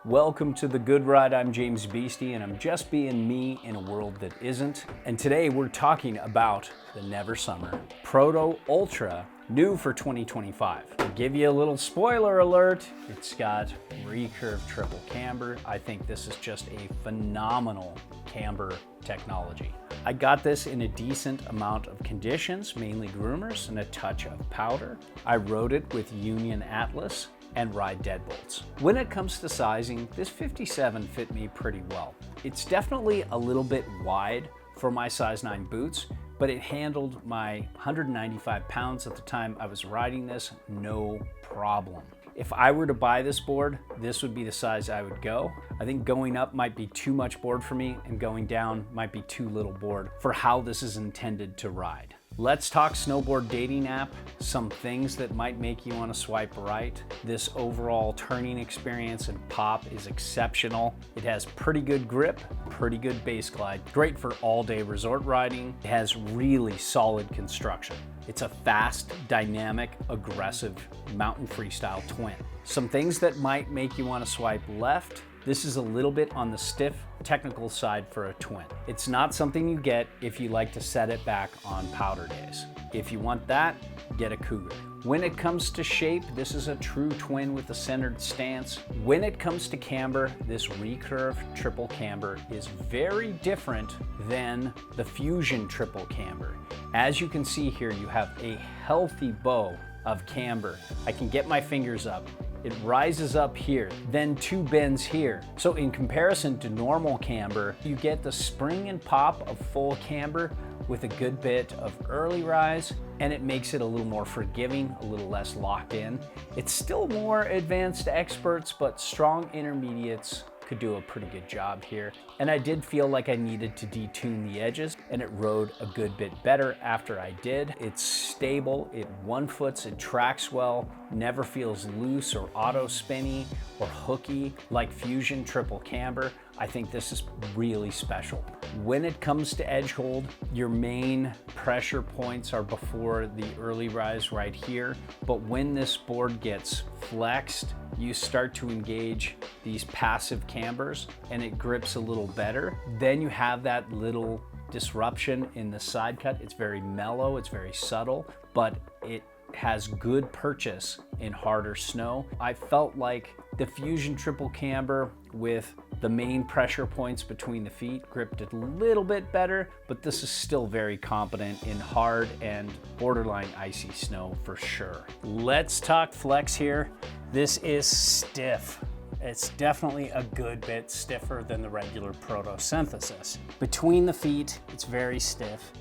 Welcome to The Good Ride. I'm James Beastie, and I'm just being me in a world that isn't. And today we're talking about the Never Summer Proto Ultra, new for 2025. I'll give you a little spoiler alert. It's got recurve triple camber. I think this is just a phenomenal camber technology. I got this in a decent amount of conditions, mainly groomers and a touch of powder. I rode it with Union Atlas and ride deadbolts. When it comes to sizing, this 57 fit me pretty well. It's definitely a little bit wide for my size 9 boots, but it handled my 195 pounds at the time I was riding this, no problem. If I were to buy this board, this would be the size I would go. I think going up might be too much board for me, and going down might be too little board for how this is intended to ride. Let's talk snowboard dating app, some things that might make you want to swipe right. This overall turning experience and pop is exceptional. It has pretty good grip, pretty good base glide, great for all-day resort riding. It has really solid construction. It's a fast, dynamic, aggressive mountain freestyle twin. Some things that might make you want to swipe left. This is a little bit on the stiff technical side for a twin. It's not something you get if you like to set it back on powder days. If you want that, get a Cougar. When it comes to shape, this is a true twin with a centered stance. When it comes to camber, this recurve triple camber is very different than the Fusion triple camber. As you can see here, you have a healthy bow of camber. I can get my fingers up. It rises up here, then two bends here. So in comparison to normal camber, you get the spring and pop of full camber with a good bit of early rise, and it makes it a little more forgiving, a little less locked in. It's still more advanced experts, but strong intermediates could do a pretty good job here. And I did feel like I needed to detune the edges, and it rode a good bit better after I did. It's stable, it one-foots, it tracks well, never feels loose or auto-spinny or hooky like Fusion triple camber. I think this is really special. When it comes to edge hold, your main pressure points are before the early rise right here. But when this board gets flexed, you start to engage these passive cambers and it grips a little better. Then you have that little disruption in the side cut. It's very mellow, it's very subtle, but it has good purchase in harder snow. I felt like the Fusion triple camber with the main pressure points between the feet gripped it a little bit better, but this is still very competent in hard and borderline icy snow for sure. Let's talk flex here. This is stiff. It's definitely a good bit stiffer than the regular Proto synthesis. Between the feet, it's very stiff.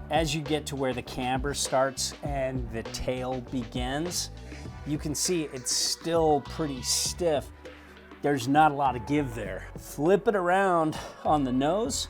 As you get to where the camber starts and the tail begins, you can see it's still pretty stiff. There's not a lot of give there. Flip it around on the nose,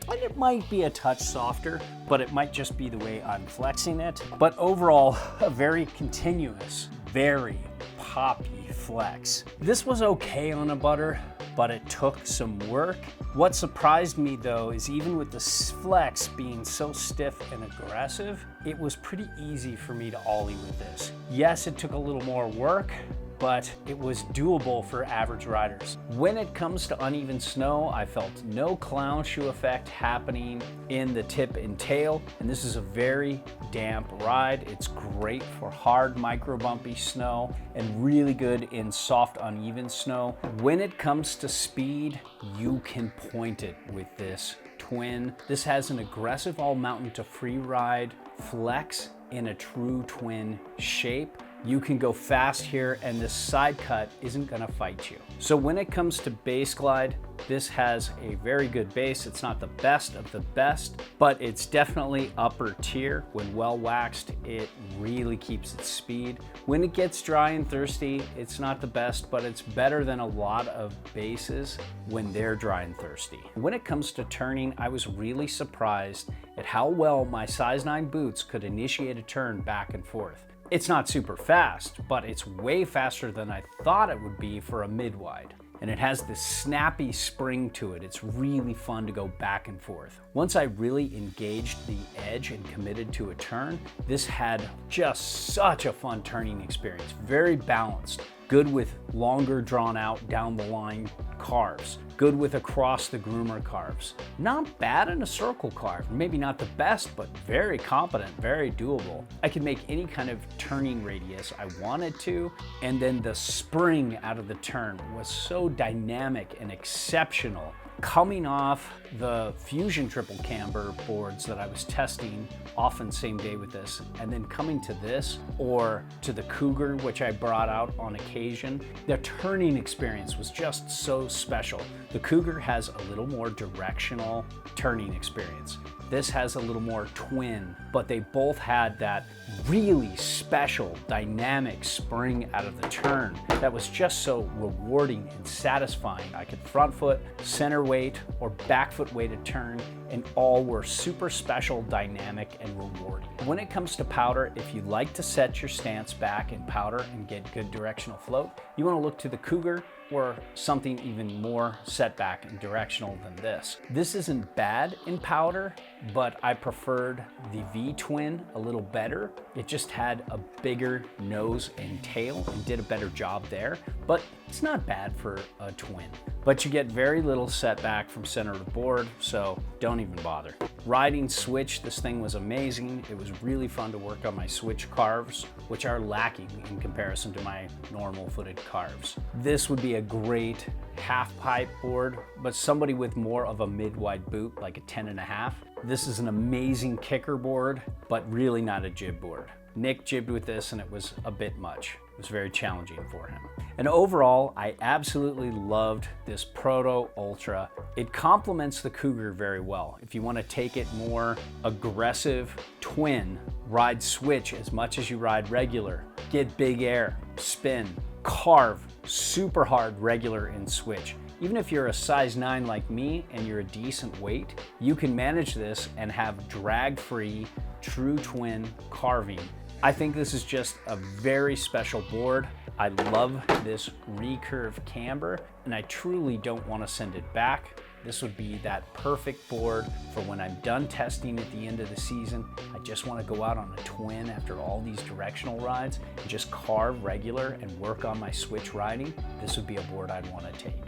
and it might be a touch softer, but it might just be the way I'm flexing it. But overall, a very continuous, very poppy flex. This was okay on a butter, but it took some work. What surprised me though is even with the flex being so stiff and aggressive, it was pretty easy for me to ollie with this. Yes, it took a little more work, but it was doable for average riders. When it comes to uneven snow, I felt no clown shoe effect happening in the tip and tail, and this is a very damp ride. It's great for hard micro bumpy snow and really good in soft uneven snow. When it comes to speed, you can point it with this twin. This has an aggressive all mountain to free ride flex in a true twin shape. You can go fast here, and this side cut isn't gonna fight you. So when it comes to base glide, this has a very good base. It's not the best of the best, but it's definitely upper tier. When well waxed, it really keeps its speed. When it gets dry and thirsty, it's not the best, but it's better than a lot of bases when they're dry and thirsty. When it comes to turning, I was really surprised at how well my size 9 boots could initiate a turn back and forth. It's not super fast, but it's way faster than I thought it would be for a mid-wide. And it has this snappy spring to it. It's really fun to go back and forth. Once I really engaged the edge and committed to a turn, this had just such a fun turning experience. Very balanced, good with longer drawn out down the line carves, good with across the groomer carves. Not bad in a circle carve, maybe not the best, but very competent, very doable. I could make any kind of turning radius I wanted to, and then the spring out of the turn was so dynamic and exceptional. Coming off the Fusion triple camber boards that I was testing, often same day with this, and then coming to this or to the Cougar, which I brought out on occasion, the turning experience was just so special. The Cougar has a little more directional turning experience. This has a little more twin, but they both had that really special dynamic spring out of the turn that was just so rewarding and satisfying. I could front foot, center weight, or back foot weighted turn, and all were super special, dynamic, and rewarding. When it comes to powder, if you like to set your stance back in powder and get good directional float, you want to look to the Cougar or something even more set back and directional than this. This isn't bad in powder, but I preferred the V-twin a little better. It just had a bigger nose and tail and did a better job there, but it's not bad for a twin. But you get very little setback from center of the board, so don't even bother. Riding switch, this thing was amazing. It was really fun to work on my switch carves, which are lacking in comparison to my normal footed carves. This would be a great half pipe board, but somebody with more of a mid-wide boot, like a 10.5. This is an amazing kicker board, but really not a jib board. Nick jibbed with this and it was a bit much. It was very challenging for him. And overall, I absolutely loved this Proto Ultra. It complements the Cougar very well. If you want to take it more aggressive, twin, ride switch as much as you ride regular, get big air, spin, carve, super hard regular and switch. Even if you're a size 9 like me and you're a decent weight, you can manage this and have drag-free, true twin carving. I think this is just a very special board. I love this recurve camber, and I truly don't want to send it back. This would be that perfect board for when I'm done testing at the end of the season. I just want to go out on a twin after all these directional rides and just carve regular and work on my switch riding. This would be a board I'd want to take.